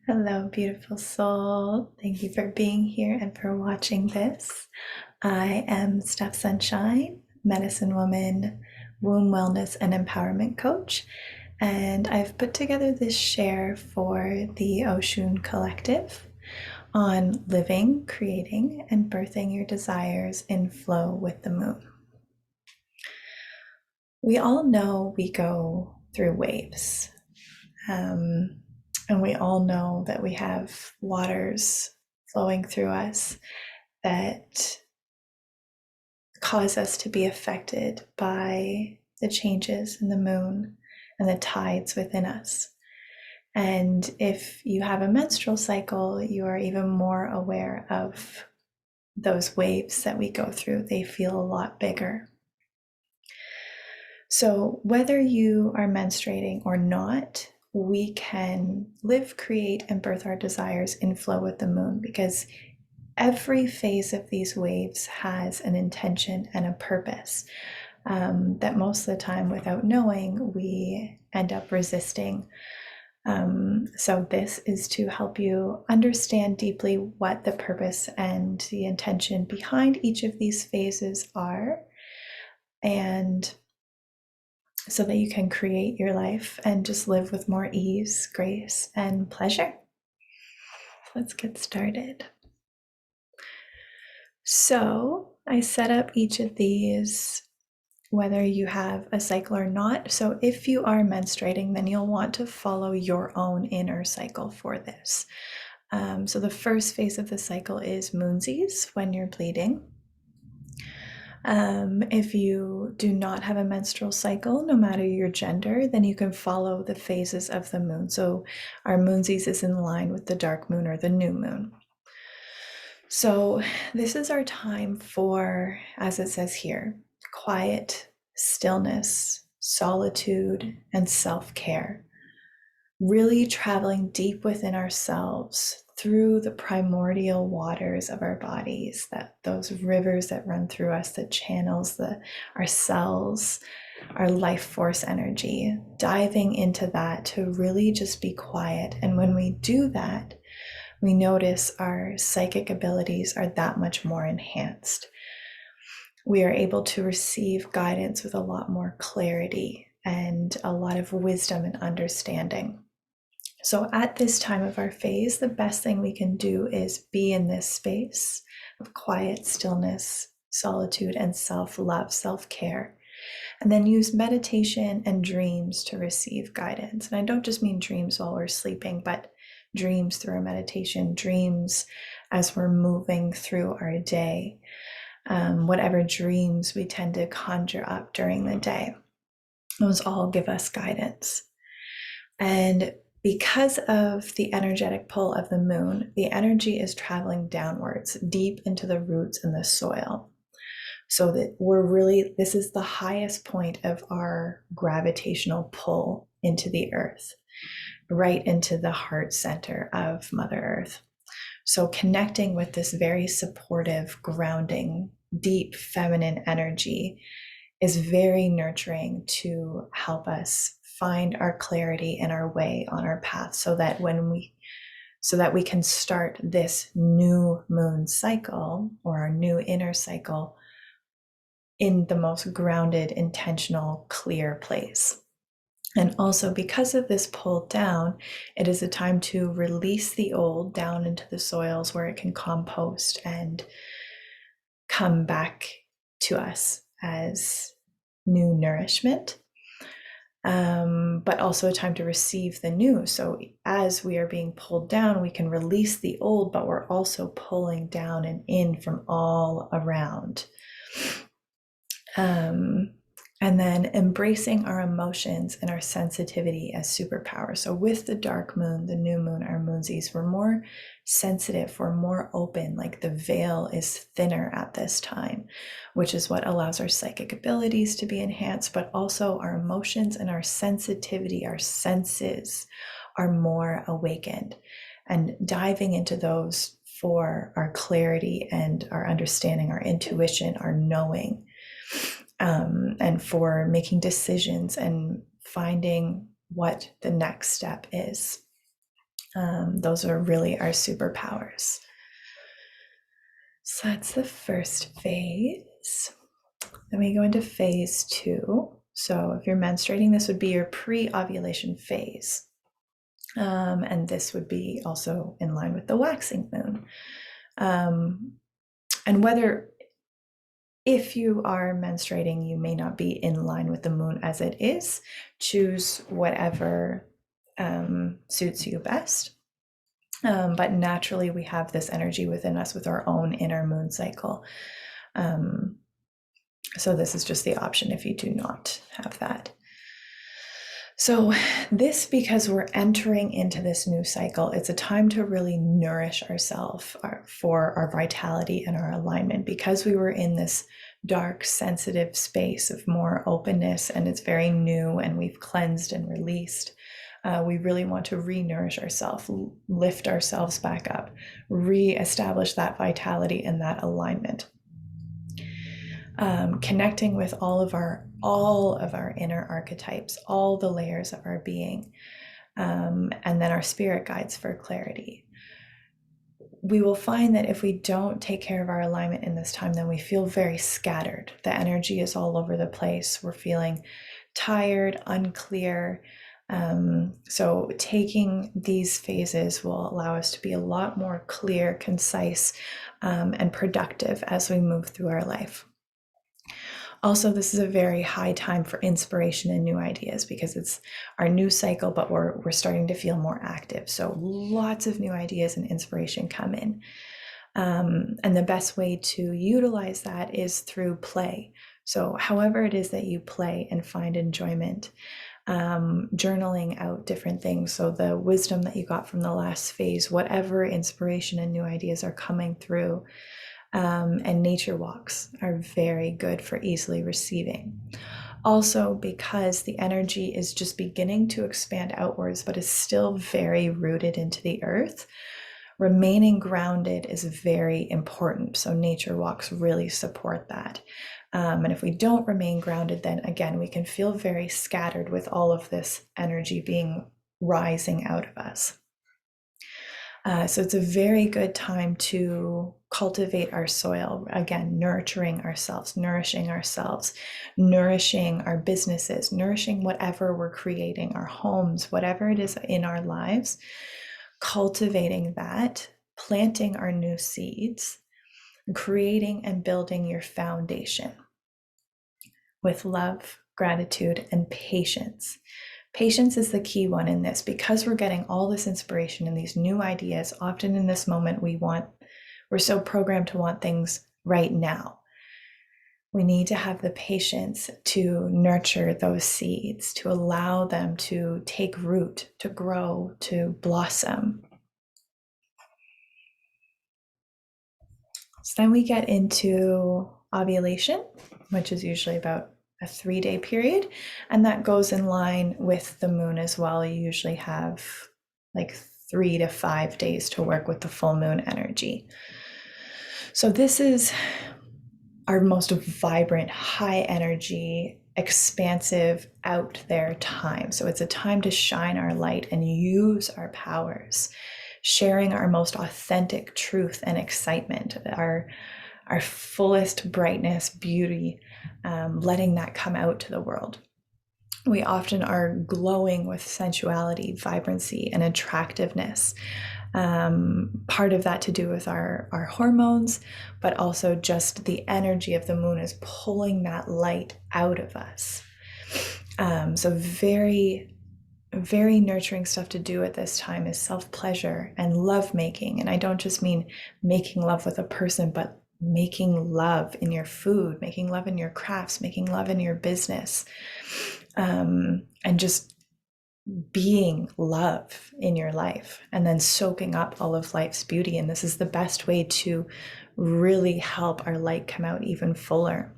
Hello, beautiful soul. Thank you for being here and for watching this. I am Steph Sunshine, medicine woman, womb wellness and empowerment coach, and I've put together this share for the Oshun Collective on living, creating, and birthing your desires in flow with the moon. We all know we go through waves. And we all know that we have waters flowing through us that cause us to be affected by the changes in the moon and the tides within us. And if you have a menstrual cycle, you are even more aware of those waves that we go through. They feel a lot bigger. So, whether you are menstruating or not, we can live, create, and birth our desires in flow with the moon, because every phase of these waves has an intention and a purpose that most of the time, without knowing, we end up resisting. So this is to help you understand deeply what the purpose and the intention behind each of these phases are, and so that you can create your life and just live with more ease, grace, and pleasure. Let's get started. So I set up each of these, whether you have a cycle or not. So if you are menstruating, then you'll want to follow your own inner cycle for this. So the first phase of the cycle is moonsies, when you're bleeding. If you do not have a menstrual cycle, no matter your gender, then you can follow the phases of the moon. So our moonsies is in line with the dark moon or the new moon. So this is our time for, as it says here, quiet, stillness, solitude, and self-care. Really traveling deep within ourselves through the primordial waters of our bodies, that those rivers that run through us, that channels our cells, our life force energy, diving into that to really just be quiet. And when we do that, we notice our psychic abilities are that much more enhanced. We are able to receive guidance with a lot more clarity and a lot of wisdom and understanding. So at this time of our phase, the best thing we can do is be in this space of quiet, stillness, solitude, and self-love, self-care. And then use meditation and dreams to receive guidance. And I don't just mean dreams while we're sleeping, but dreams through our meditation, dreams as we're moving through our day, whatever dreams we tend to conjure up during the day. Those all give us guidance. And because of the energetic pull of the moon, the energy is traveling downwards, deep into the roots and the soil. So that this is the highest point of our gravitational pull into the earth, right into the heart center of Mother Earth. So connecting with this very supportive, grounding, deep feminine energy is very nurturing to help us find our clarity and our way on our path, so that we can start this new moon cycle, or our new inner cycle, in the most grounded, intentional, clear place. And also, because of this pull down, it is a time to release the old down into the soils where it can compost and come back to us as new nourishment. But also a time to receive the new. So as we are being pulled down, we can release the old, but we're also pulling down and in from all around. And then embracing our emotions and our sensitivity as superpower. So with the dark moon, the new moon, our moonsies, we're more sensitive, we're more open, like the veil is thinner at this time, which is what allows our psychic abilities to be enhanced, but also our emotions and our sensitivity, our senses are more awakened. And diving into those for our clarity and our understanding, our intuition, our knowing, and for making decisions and finding what the next step is. Those are really our superpowers. So that's the first phase. Then we go into phase 2. So if you're menstruating, this would be your pre-ovulation phase. And this would be also in line with the waxing moon. And whether, if you are menstruating, you may not be in line with the moon as it is. Choose whatever suits you best. But naturally, we have this energy within us with our own inner moon cycle. So this is just the option if you do not have that. So this, because we're entering into this new cycle, it's a time to really nourish ourselves for our vitality and our alignment, because we were in this dark, sensitive space of more openness, and it's very new, and we've cleansed and released. We really want to re-nourish ourselves, lift ourselves back up, re-establish that vitality and that alignment. Connecting with all of our inner archetypes, all the layers of our being, and then our spirit guides for clarity. We will find that if we don't take care of our alignment in this time, then we feel very scattered. The energy is all over the place. We're feeling tired, unclear. So taking these phases will allow us to be a lot more clear, concise, and productive as we move through our life. Also, this is a very high time for inspiration and new ideas, because it's our new cycle, but we're starting to feel more active. So lots of new ideas and inspiration come in. And the best way to utilize that is through play. So however it is that you play and find enjoyment, journaling out different things. So the wisdom that you got from the last phase, whatever inspiration and new ideas are coming through. And nature walks are very good for easily receiving. Also, because the energy is just beginning to expand outwards, but is still very rooted into the earth, remaining grounded is very important. So nature walks really support that. And if we don't remain grounded, then again, we can feel very scattered with all of this energy being rising out of us. So it's a very good time to cultivate our soil, again, nurturing ourselves, nourishing our businesses, nourishing whatever we're creating, our homes, whatever it is in our lives, cultivating that, planting our new seeds, creating and building your foundation with love, gratitude, and patience. Patience is the key one in this, because we're getting all this inspiration and these new ideas. Often in this moment, we're so programmed to want things right now. We need to have the patience to nurture those seeds, to allow them to take root, to grow, to blossom. So then we get into ovulation, which is usually about a 3-day period, and that goes in line with the moon as well. You usually have like 3 to 5 days to work with the full moon energy. So this is our most vibrant, high energy, expansive, out there time. So it's a time to shine our light and use our powers, sharing our most authentic truth and excitement, our fullest brightness, beauty, letting that come out to the world. We often are glowing with sensuality, vibrancy, and attractiveness. Part of that to do with our hormones, but also just the energy of the moon is pulling that light out of us. So very, very nurturing stuff to do at this time is self-pleasure and love making. And I don't just mean making love with a person, but making love in your food, making love in your crafts, making love in your business, and just being love in your life, and then soaking up all of life's beauty. And this is the best way to really help our light come out even fuller.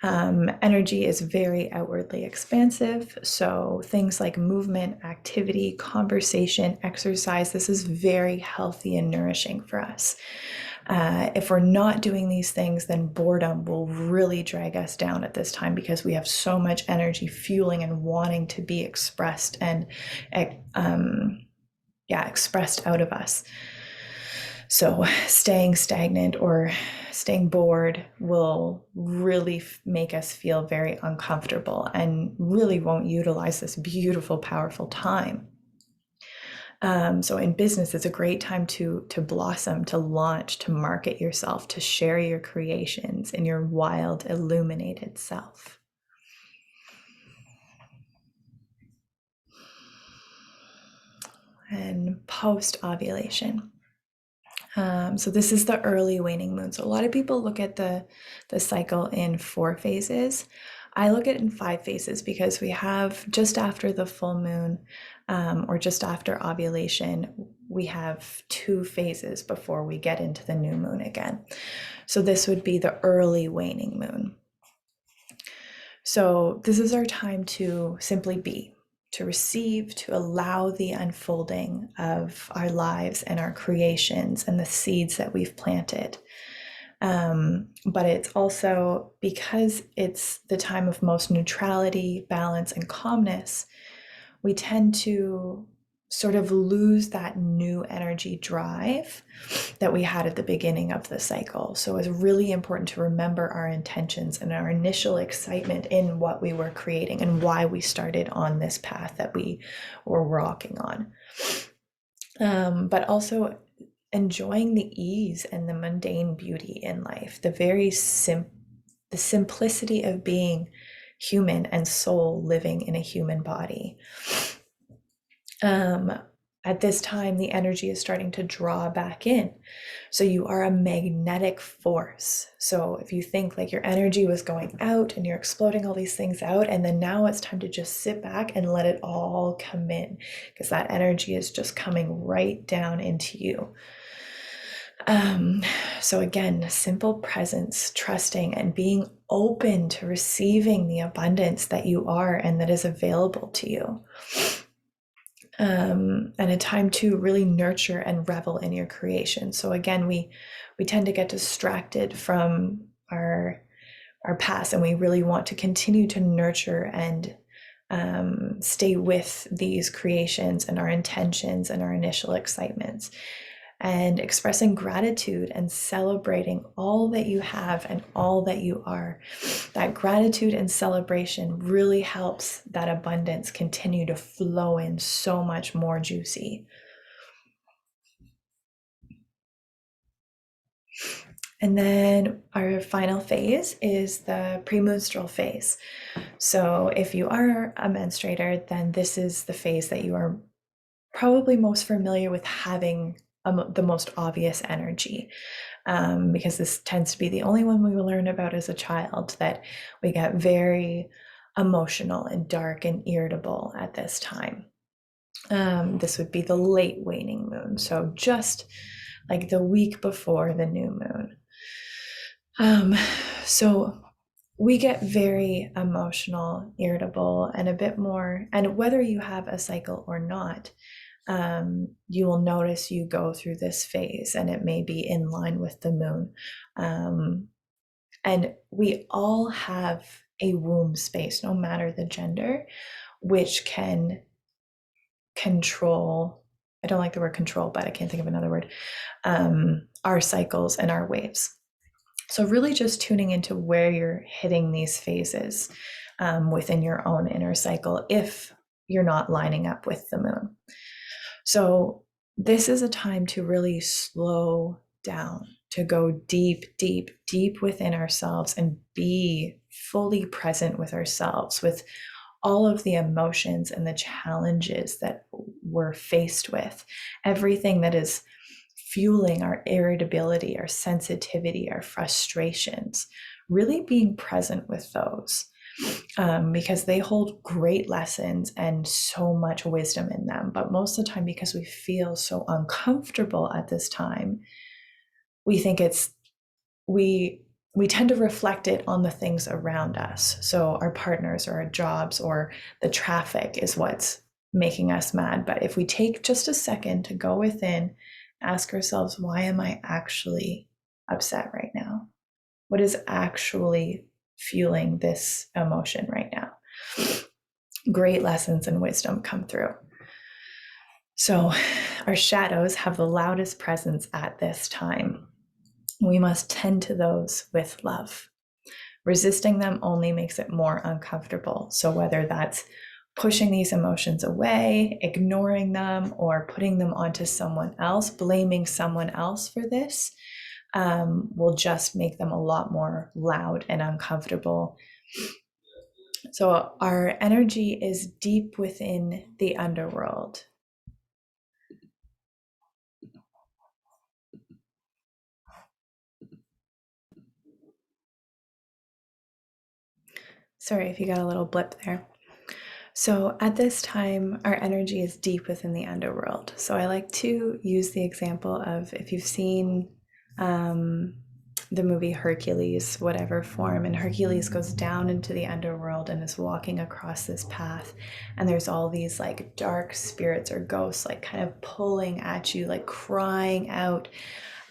Energy is very outwardly expansive. So things like movement, activity, conversation, exercise, this is very healthy and nourishing for us. If we're not doing these things, then boredom will really drag us down at this time, because we have so much energy fueling and wanting to be expressed and expressed out of us. So staying stagnant or staying bored will really make us feel very uncomfortable and really won't utilize this beautiful, powerful time. So in business, it's a great time to blossom, to launch, to market yourself, to share your creations in your wild, illuminated self. And post ovulation. So this is the early waning moon. So a lot of people look at the cycle in 4 phases. I look at it in 5 phases because we have just after the full moon, or just after ovulation, we have 2 phases before we get into the new moon again. So this would be the early waning moon. So this is our time to simply be, to receive, to allow the unfolding of our lives and our creations and the seeds that we've planted. But it's also, because it's the time of most neutrality, balance, and calmness, we tend to sort of lose that new energy drive that we had at the beginning of the cycle. So it's really important to remember our intentions and our initial excitement in what we were creating and why we started on this path that we were walking on. But also enjoying the ease and the mundane beauty in life, the simplicity of being human and soul living in a human body. At this time, the energy is starting to draw back in. So you are a magnetic force. So if you think like your energy was going out and you're exploding all these things out, and then now it's time to just sit back and let it all come in, because that energy is just coming right down into you. So again, simple presence, trusting, and being open to receiving the abundance that you are and that is available to you. And a time to really nurture and revel in your creation. So again, we tend to get distracted from our past, and we really want to continue to nurture and stay with these creations and our intentions and our initial excitements, and expressing gratitude and celebrating all that you have and all that you are. That gratitude and celebration really helps that abundance continue to flow in so much more juicy. And then our final phase is the premenstrual phase. So if you are a menstruator, then this is the phase that you are probably most familiar with having the most obvious energy, because this tends to be the only one we will learn about as a child, that we get very emotional and dark and irritable at this time. This would be the late waning moon, so just like the week before the new moon. So we get very emotional, irritable, and a bit more, and whether you have a cycle or not, you will notice you go through this phase, and it may be in line with the moon. And we all have a womb space, no matter the gender, which can control, I don't like the word control, but I can't think of another word, our cycles and our waves. So really just tuning into where you're hitting these phases within your own inner cycle, if you're not lining up with the moon. So this is a time to really slow down, to go deep, deep, deep within ourselves and be fully present with ourselves, with all of the emotions and the challenges that we're faced with, everything that is fueling our irritability, our sensitivity, our frustrations, really being present with those, because they hold great lessons and so much wisdom in them. But most of the time, because we feel so uncomfortable at this time, we think we tend to reflect it on the things around us. So our partners or our jobs or the traffic is what's making us mad. But if we take just a second to go within, ask ourselves, why am I actually upset right now? What is actually fueling this emotion right now? Great lessons and wisdom come through. So, our shadows have the loudest presence at this time. We must tend to those with love. Resisting them only makes it more uncomfortable. So, whether that's pushing these emotions away, ignoring them, or putting them onto someone else, blaming someone else for this, will just make them a lot more loud and uncomfortable. So, our energy is deep within the underworld. Sorry if you got a little blip there. So at this time, our energy is deep within the underworld. So I like to use the example of if you've seen the movie Hercules, whatever form, and Hercules goes down into the underworld and is walking across this path, and there's all these like dark spirits or ghosts like kind of pulling at you, like crying out,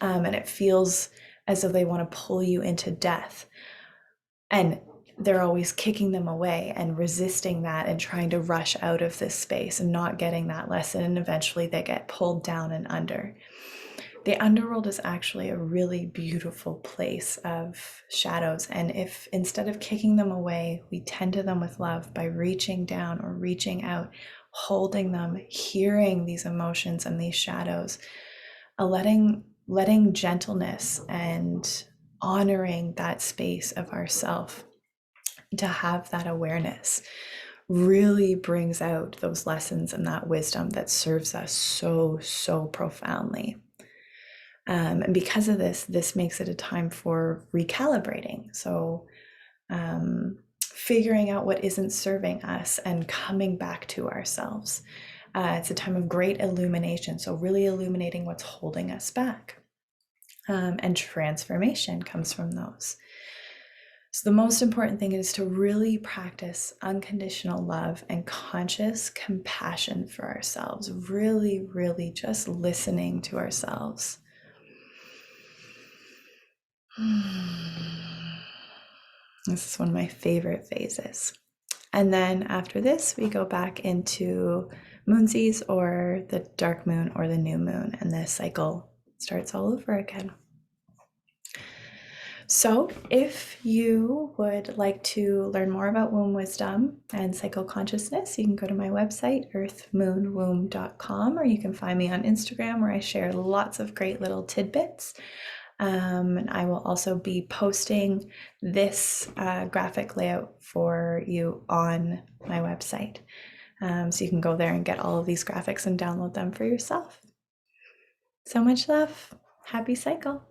and it feels as though they want to pull you into death. And they're always kicking them away and resisting that and trying to rush out of this space and not getting that lesson. And eventually they get pulled down and under. The underworld is actually a really beautiful place of shadows. And if instead of kicking them away, we tend to them with love by reaching down or reaching out, holding them, hearing these emotions and these shadows, letting gentleness and honoring that space of ourself to have that awareness really brings out those lessons and that wisdom that serves us so profoundly. And because of this makes it a time for recalibrating. So figuring out what isn't serving us and coming back to ourselves. It's a time of great illumination. So really illuminating what's holding us back. And transformation comes from those. So, the most important thing is to really practice unconditional love and conscious compassion for ourselves. Really just listening to ourselves. This is one of my favorite phases. And then after this, we go back into moonsies or the dark moon or the new moon, and the cycle starts all over again. So, if you would like to learn more about womb wisdom and cycle consciousness, you can go to my website, earthmoonwomb.com, or you can find me on Instagram where I share lots of great little tidbits. And I will also be posting this graphic layout for you on my website. So you can go there and get all of these graphics and download them for yourself. So much love. Happy cycle.